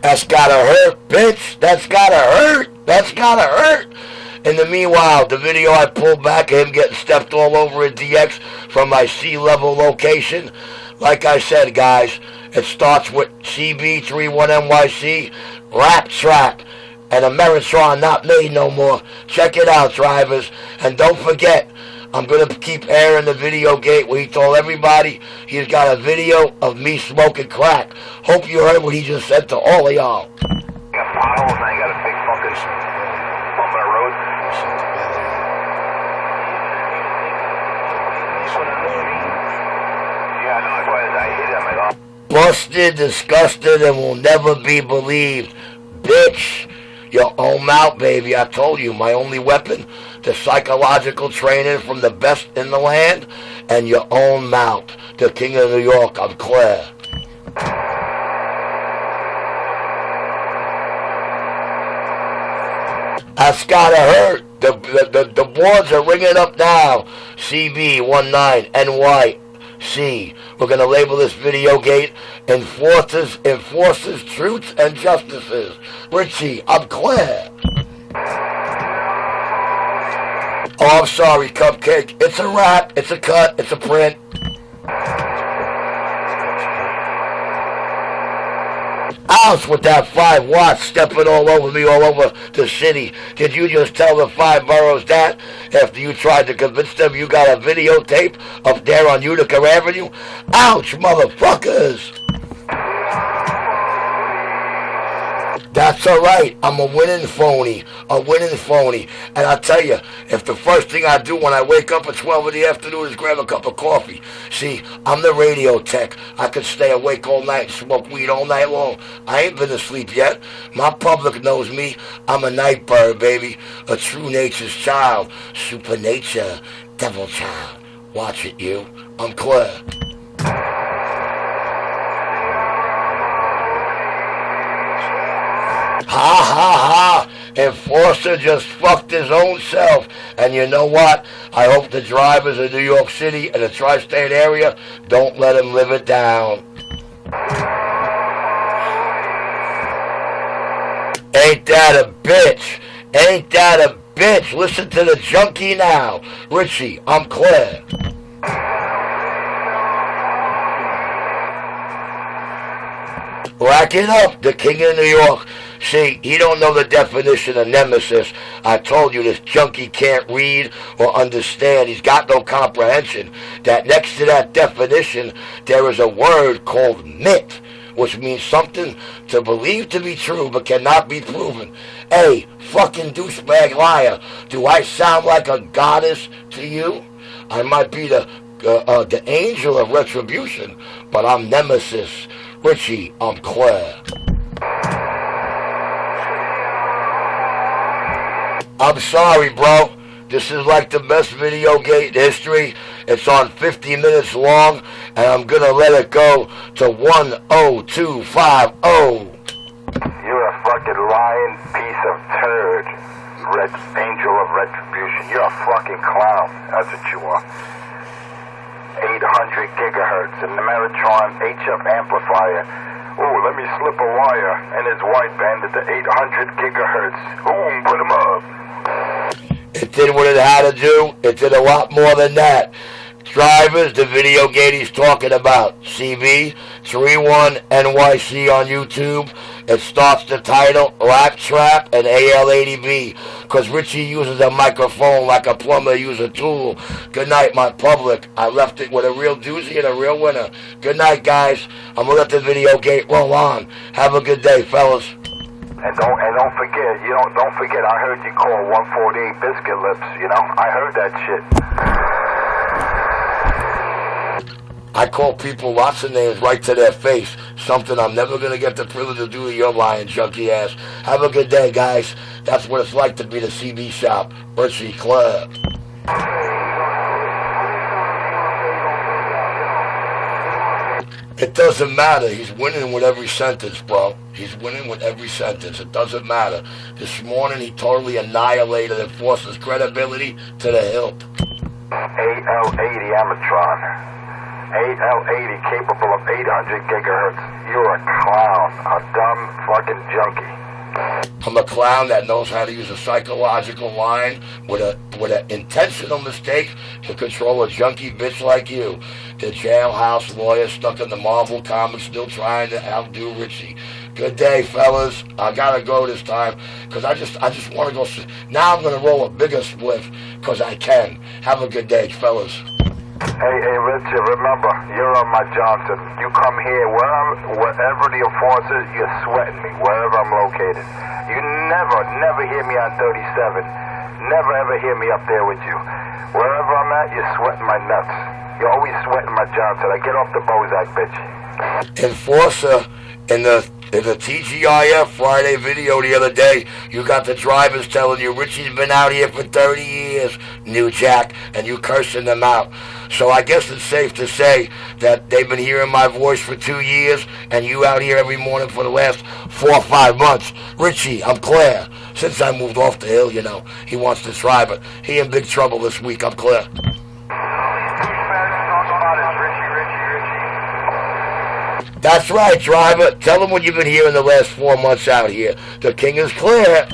That's gotta hurt, bitch. That's gotta hurt. That's gotta hurt. In the meanwhile, the video I pulled back of him getting stepped all over in DX from my C-level location, like I said, guys, it starts with Cb19nyc, Rap Trap, and a Meritron not made no more. Check it out, drivers. And don't forget, I'm going to keep airing the video gate where he told everybody he's got a video of me smoking crack. Hope you heard what he just said to all of y'all. You got potholes, now you got a big fucking bump on the road. Yeah, I know, that's why I hit it. I'm like, oh. Busted, disgusted, and will never be believed. Bitch, your own mouth, baby. I told you, my only weapon, the psychological training from the best in the land, and your own mouth. The King of New York, I'm Claire. That's gotta hurt. The boards are ringing up now. Cb19nyc. We're gonna label this video gate enforcers, truths, and justices. Richie, I'm Claire. Oh, I'm sorry, Cupcake. It's a wrap, it's a cut, it's a print. Ouch with that 5 watts stepping all over me, all over the city. Did you just tell the 5 boroughs that after you tried to convince them you got a videotape up there on Utica Avenue? Ouch, motherfuckers! That's alright, I'm a winning phony. And I'll tell you, if the first thing I do when I wake up at 12 in the afternoon is grab a cup of coffee. See, I'm the radio tech. I could stay awake all night and smoke weed all night long. I ain't been asleep yet. My public knows me. I'm a night bird, baby. A true nature's child. Super nature. Devil child. Watch it, you. I'm Claire. Ha ha ha! Enforcer just fucked his own self. And you know what? I hope the drivers of New York City and the tri-state area don't let him live it down. Ain't that a bitch? Ain't that a bitch? Listen to the junkie now. Richie, I'm Claire. Rack it up, the king of New York. See, he don't know the definition of nemesis. I told you this junkie can't read or understand. He's got no comprehension. That next to that definition, there is a word called myth, which means something to believe to be true but cannot be proven. Hey, fucking douchebag liar, do I sound like a goddess to you? I might be the angel of retribution, but I'm nemesis. Richie, I'm Claire. I'm sorry, bro. This is like the best video game in history. It's on 50 minutes long, and I'm gonna let it go to 10250. You're a fucking lying piece of turd, angel of retribution. You're a fucking clown. That's what you are. 800 gigahertz, and the Meritron HF amplifier. Ooh, let me slip a wire, and it's wideband at the 800 gigahertz. Ooh, put 'em up. It did what it had to do. It did a lot more than that. Drivers, the video game he's talking about, Cb19nyc on YouTube. It starts the title, Lap Trap and AL80B, because Richie uses a microphone like a plumber uses a tool. Good night, my public. I left it with a real doozy and a real winner. Good night, guys. I'm going to let the video gate roll on. Have a good day, fellas. And don't forget, don't forget, I heard you call 148 Biscuit Lips, I heard that shit. I call people lots of names right to their face. Something I'm never going to get the privilege to do to your lying junkie ass. Have a good day, guys. That's what it's like to be the CB shop. Richie Club. It doesn't matter. He's winning with every sentence, bro. He's winning with every sentence. It doesn't matter. This morning he totally annihilated and forced his credibility to the hilt. AL80 Amatron. AL80 capable of 800 gigahertz. You're a clown. A dumb fucking junkie. I'm a clown that knows how to use a psychological line with an intentional mistake to control a junkie bitch like you. The jailhouse lawyer stuck in the Marvel comics still trying to outdo Richie. Good day, fellas. I gotta go this time because I just want to go. Now I'm gonna roll a bigger spliff because I can. Have a good day, fellas. Hey, Richard, remember, you're on my Johnson. You come here, wherever the enforcers, you're sweating me, wherever I'm located. You never hear me on 37. Never ever hear me up there with you. Wherever I'm at, you're sweating my nuts. You're always sweating my Johnson. I get off the Bozak, bitch. Enforcer, in the TGIF Friday video the other day, you got the drivers telling you Richie's been out here for 30 years, New Jack, and you cursing them out. So I guess it's safe to say that they've been hearing my voice for 2 years, and you out here every morning for the last 4 or 5 months. Richie, I'm Claire. Since I moved off the hill, he wants to try, but he in big trouble this week. I'm Claire. That's right, driver. Tell them what you've been hearing the last 4 months out here. The king is clear.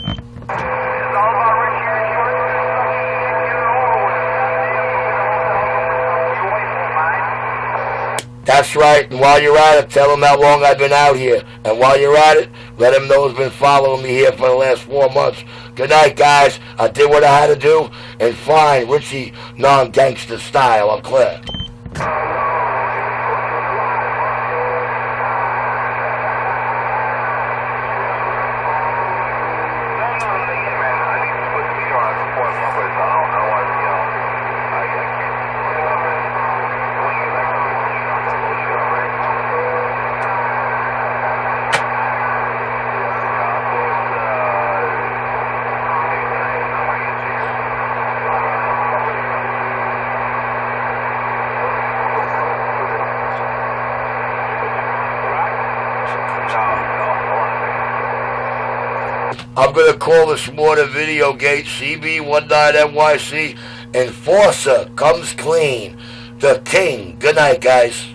That's right, and while you're at it, tell them how long I've been out here. And while you're at it, let them know who's been following me here for the last 4 months. Good night, guys. I did what I had to do, and fine, Richie, non-gangster style. I'm clear. I'm going to call this morning video gate Cb19nyc. Enforcer comes clean. The king. Good night, guys.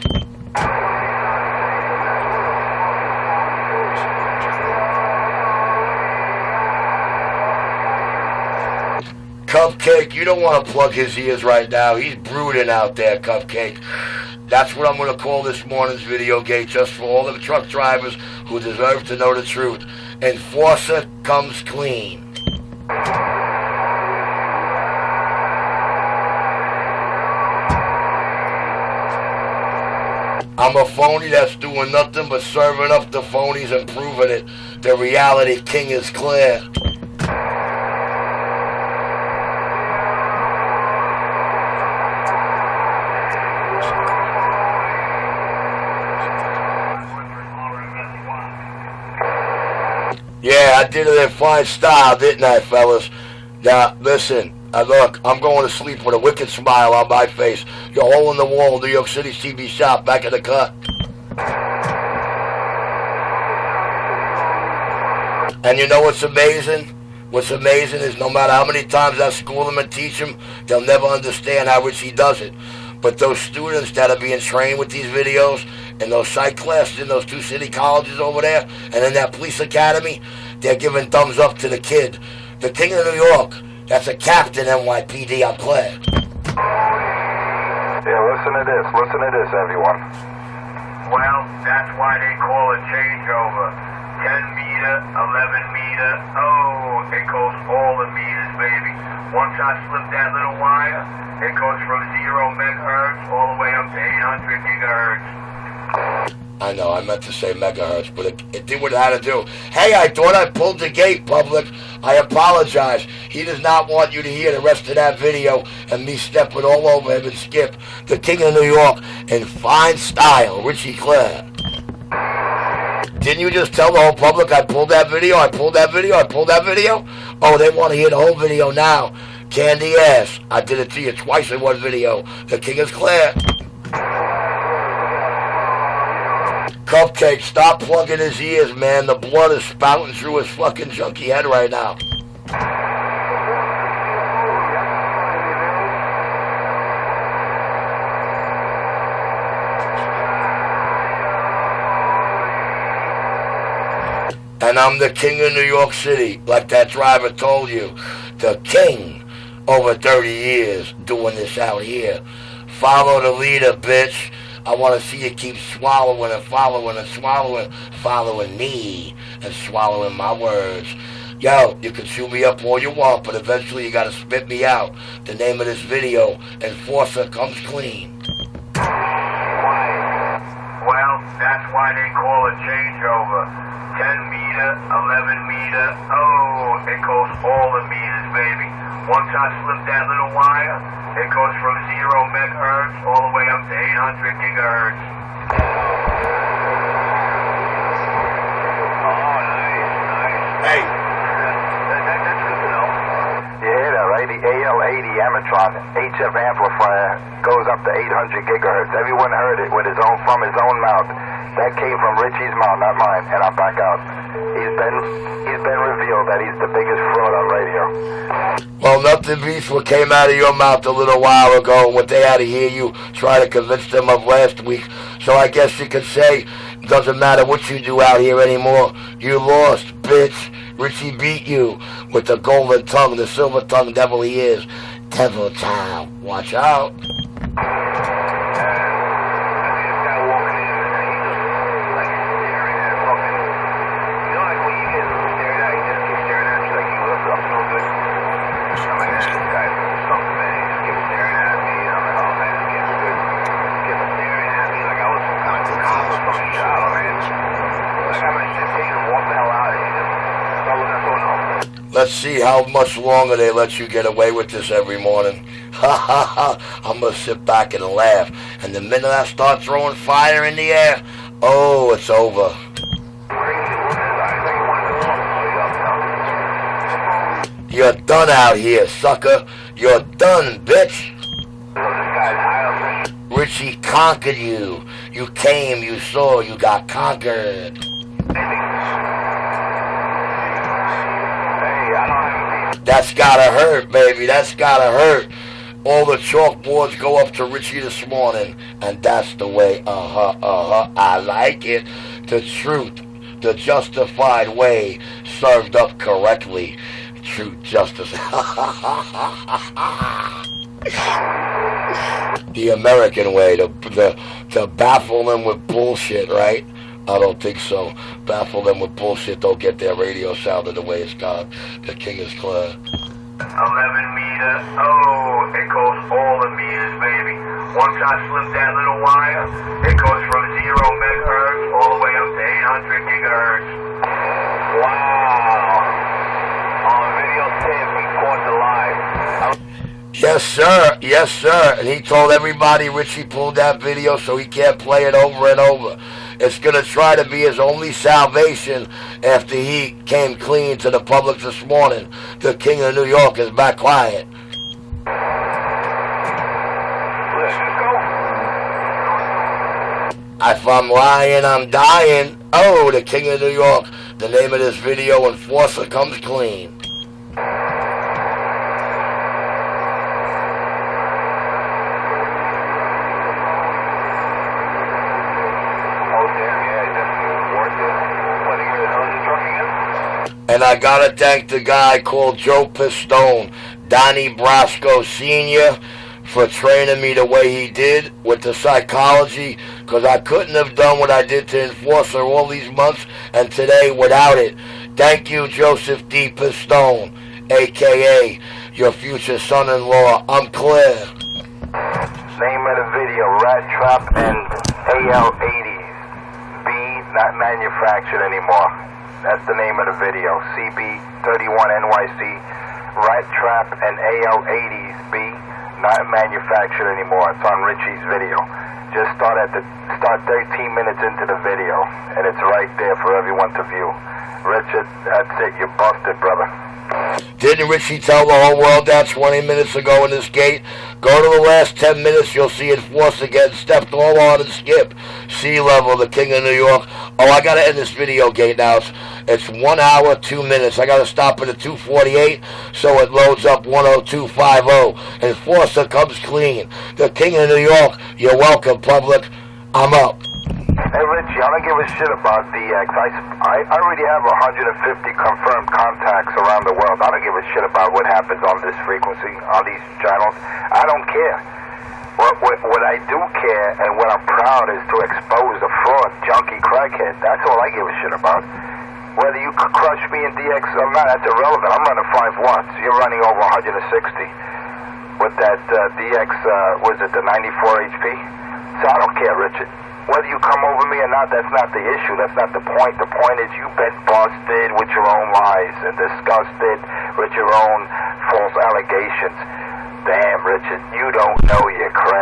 Cupcake, you don't want to plug his ears right now. He's brooding out there, Cupcake. That's what I'm going to call this morning's video gate, just for all the truck drivers who deserve to know the truth. Enforcer comes clean. I'm a phony that's doing nothing but serving up the phonies and proving it. The reality king is clear. Yeah, I did it in fine style, didn't I, fellas? Now, listen. Look, I'm going to sleep with a wicked smile on my face. Your hole in the wall, New York City CB shop, back in the cut. And you know what's amazing? What's amazing is no matter how many times I school them and teach them, they'll never understand how Richie does it. But those students that are being trained with these videos in those psych classes in those 2 city colleges over there and in that police academy, they're giving thumbs up to the kid. The king of New York. That's a captain, NYPD, I'm glad. Yeah, listen to this, everyone. Well, that's why they call it changeover. 10 meter, 11 meter, oh, it goes all the meters, baby. Once I slip that little wire, it goes from 0 megahertz all the way up to 800 gigahertz. I know, I meant to say megahertz, but it did what it had to do. Hey, I thought I pulled the gate, public. I apologize. He does not want you to hear the rest of that video and me stepping all over him and Skip, the king of New York, in fine style, Richie Clare. Didn't you just tell the whole public I pulled that video, I pulled that video, I pulled that video? Oh, they want to hear the whole video now. Candy ass. I did it to you twice in one video. The king is Clare. Cupcake, stop plugging his ears, man. The blood is spouting through his fucking junky head right now. And I'm the king of New York City, like that driver told you. The king, over 30 years, doing this out here. Follow the leader, bitch. I want to see you keep swallowing and following and swallowing, following me and swallowing my words. Yo, you can chew me up all you want, but eventually you got to spit me out. The name of this video, Enforcer Comes Clean. Well, that's why they call it changeover. 10 meter, 11 meter, oh, it goes all the meters, baby. Once I slip that little wire, it goes from 0 megahertz all the way up to 800 gigahertz. Oh, nice. Hey. That's good to know. You hear that, right? The AL80 Amatron HF amplifier goes up to 800 gigahertz. Everyone heard it from his own mouth. That came from Richie's mouth, not mine, and I'll back out. He's been revealed that he's the biggest fraud on radio. Well, nothing beats what came out of your mouth a little while ago and what they had to hear you try to convince them of last week. So I guess you could say it doesn't matter what you do out here anymore. You lost, bitch. Richie beat you with the golden tongue, the silver tongue devil he is. Devil child. Watch out. Let's see how much longer they let you get away with this every morning. Ha ha ha. I'm going to sit back and laugh. And the minute I start throwing fire in the air, oh, it's over. You're done out here, sucker. You're done, bitch. Richie conquered you. You came, you saw, you got conquered. That's gotta hurt, baby. That's gotta hurt. All the chalkboards go up to Richie this morning. And that's the way, I like it. The truth, the justified way, served up correctly. truth, justice. The American way to baffle them with bullshit, right? I don't think so. Baffle them with bullshit. Don't get their radio sounding the way it's got. The king is clear. 11 meter. Oh, it goes all the meters, baby. Once I slip that little wire, it goes from 0 megahertz all the way up to 800 gigahertz. Wow. On videotape, we caught the live. Yes, sir. Yes, sir. And he told everybody Richie pulled that video so he can't play it over and over. It's going to try to be his only salvation after he came clean to the public this morning. The king of New York is back quiet. Let's go. If I'm lying, I'm dying. Oh, the king of New York. The name of this video, Enforcer Comes Clean. And I gotta thank the guy called Joe Pistone, Donnie Brasco Sr., for training me the way he did with the psychology, because I couldn't have done what I did to Enforcer all these months and today without it. Thank you, Joseph D. Pistone, a.k.a. your future son-in-law. I'm clear. Name of the video, Rat Trap and AL-80s. B, not manufactured anymore. That's the name of the video. Cb19nyc, Rat Trap and AL-80s. B, not manufactured anymore. It's on Richie's video. Just start 13 minutes into the video, and it's right there for everyone to view. Richard, that's it. You're busted, brother. Didn't Richie tell the whole world that 20 minutes ago in this gate? Go to the last 10 minutes, you'll see Enforcer getting stepped all on and skip. Sea Level, the king of New York. Oh, I gotta end this video gate now. It's 1 hour, 2 minutes. I gotta stop it at 2:48, so it loads up 10250. Enforcer comes clean. The king of New York, you're welcome, public. I'm up. Hey, Richie, I don't give a shit about DX. I already have 150 confirmed contacts around the world. I don't give a shit about what happens on this frequency, on these channels. I don't care. What I do care and what I'm proud is to expose a fraud, junkie, crackhead. That's all I give a shit about. Whether you crush me in DX or not, that's irrelevant. I'm running 5 watts. You're running over 160 with that DX, was it the 94 HP? So I don't care, Richard. Whether you come over me or not, that's not the issue. That's not the point. The point is you've been busted with your own lies and disgusted with your own false allegations. Damn, Richard, you don't know your crap.